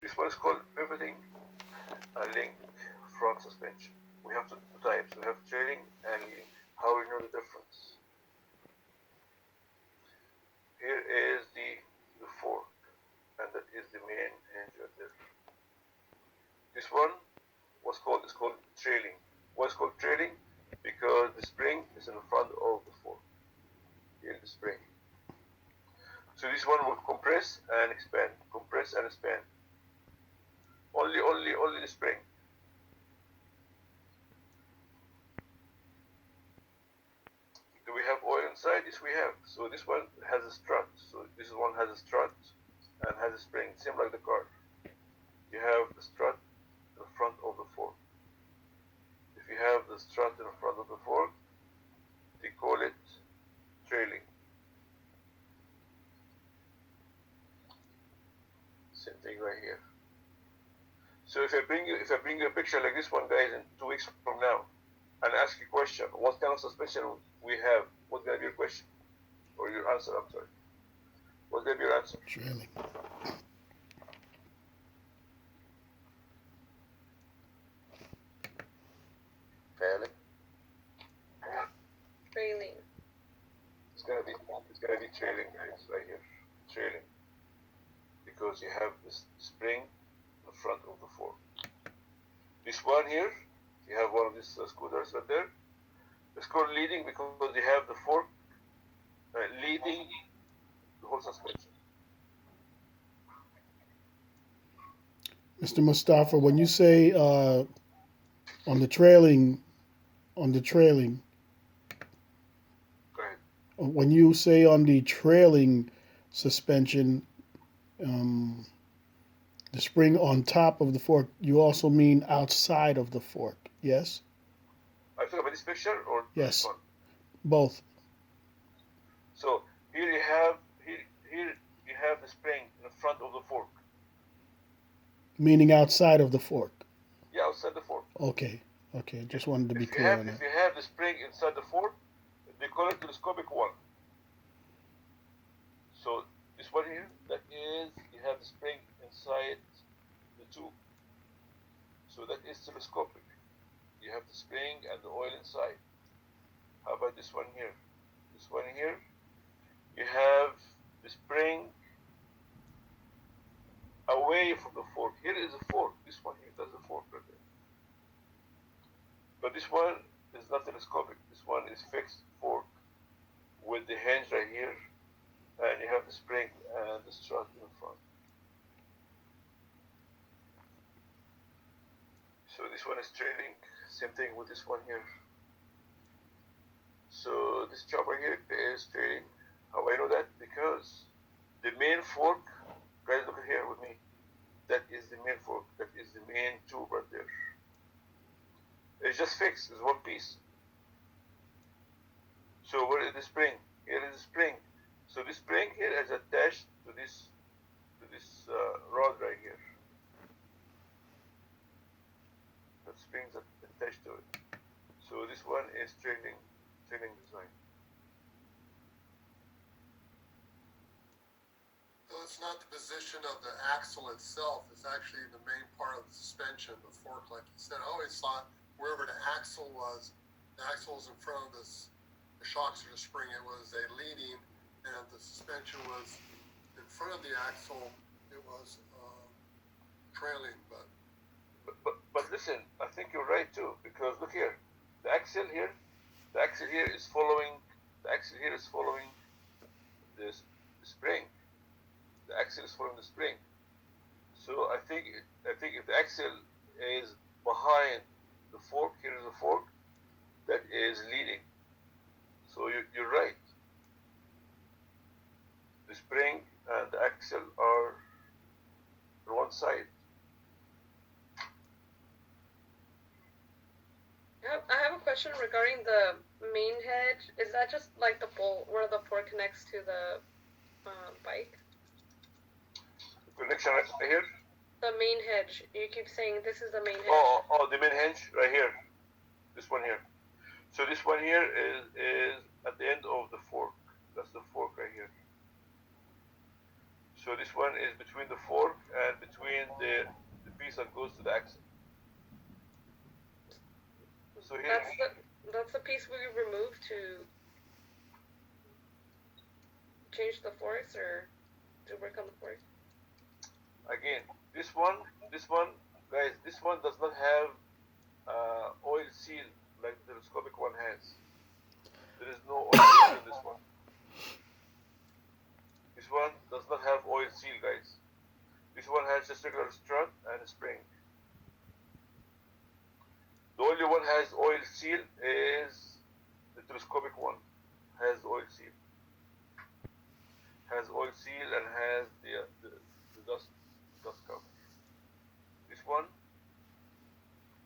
This one is called pivoting link front suspension. We have two types. We have trailing and leading. How we know the difference? Here is the fork, and that is the main hinge right there. This one is called trailing. Why is called trailing? Because the spring is in front of the fork. Here the spring. So this one will compress and expand, compress and expand. Only the spring. Do we have oil inside? Yes, we have. So this one has a strut. So this one has a strut and has a spring, same like the car. You have the strut in front of the fork. If you have the strut in front of the fork, they call it trailing. Same thing right here. So if I bring you a picture like this one, guys, in 2 weeks from now, and ask you a question, what kind of suspension we have? What's gonna be your question or your answer? I'm sorry. What's gonna be your answer? Trailing. Trailing. Trailing. It's gonna be trailing, guys, right here. Trailing, because you have this spring in front of the fork. This one here, you have one of these scooters right there. It's called leading because you have the fork leading the whole suspension. Mr. Mustafa, when you say on the trailing, on the trailing, Go ahead. when you say on the trailing suspension, um, the spring on top of the fork, you also mean outside of the fork, yes? Are you talking about this picture or this Yes, one? both. So here you have the spring in front of the fork. Meaning outside of the fork. Yeah, outside the fork. Okay, okay, If just wanted to be if you clear have on if that. you have the spring inside the fork, they call it telescopic one. So this one here, that is, you have the spring inside the tube. So that is telescopic. You have the spring and the oil inside. How about this one here? This one here, you have the spring away from the fork. Here is a fork. This one here, that's the fork right there. But this one is not telescopic. This one is fixed fork with the hinge right here, and you have the spring and the strut in front. So this one is trailing. Same thing with this one here. So this chopper here is trailing. How I know that? Because the main fork, guys, look here with me. That is the main fork. That is the main tube right there. It's just fixed. It's one piece. So where is the spring? Here is the spring. So this spring here is attached to this rod right here. That spring's attached to it. So this one is trailing design. So it's not the position of the axle itself, it's actually the main part of the suspension, the fork, like you said. I always thought wherever the axle was in front of this, the shocks or the spring, it was a leading, and if the suspension was in front of the axle, it was trailing. But listen, I think you're right too, because look here, the axle here, the axle here is following, the axle here is following this spring. The axle is following the spring. So I think if the axle is behind the fork, here is the fork that is leading. So you're right. The spring and the axle are on one side. I have a question regarding the main hedge. Is that just like the bolt where the fork connects to the bike? The connection right here. The main hedge. You keep saying this is the main hedge. Oh, the main hinge right here. This one here. So this one here is at the end of the fork. That's the fork right here. So this one is between the fork and between the piece that goes to the axle. So here, That's the piece we removed to change the forks or to work on the forks. again, this one, guys, this one does not have oil seal like the telescopic one has. There is no oil seal in this one. This one does not have oil seal, guys. This one has just regular strut and a spring. The only one has oil seal is the telescopic one. Has oil seal. Has oil seal and has the dust cover. This one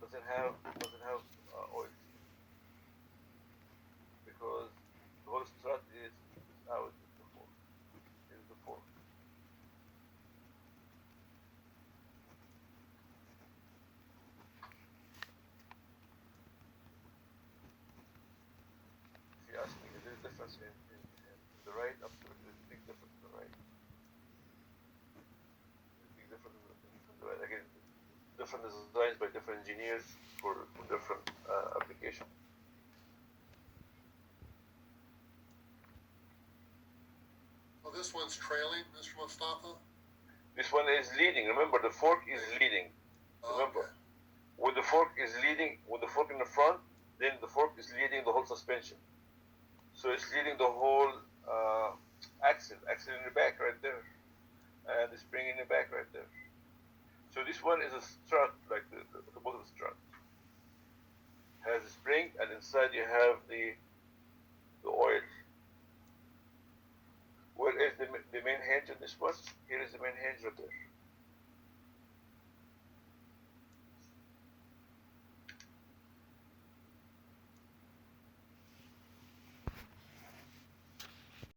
doesn't have oil seal because the whole strut is out is the fork. If you ask me, is there a difference in the right? Absolutely, there's a big difference in the right. There's a big difference in the right. Again, different designs by different engineers for different applications. Well, this one's trailing, Mr. Mustafa. This one is leading. Remember, the fork is leading. Remember, Okay. when the fork is leading, with the fork in the front, then the fork is leading the whole suspension. So it's leading the whole axle in the back right there, and the spring in the back right there. So this one is a strut, like the bottom strut. Has a spring, and inside you have the oil. Where is the main hinge on this one? Here is the main hinge right there.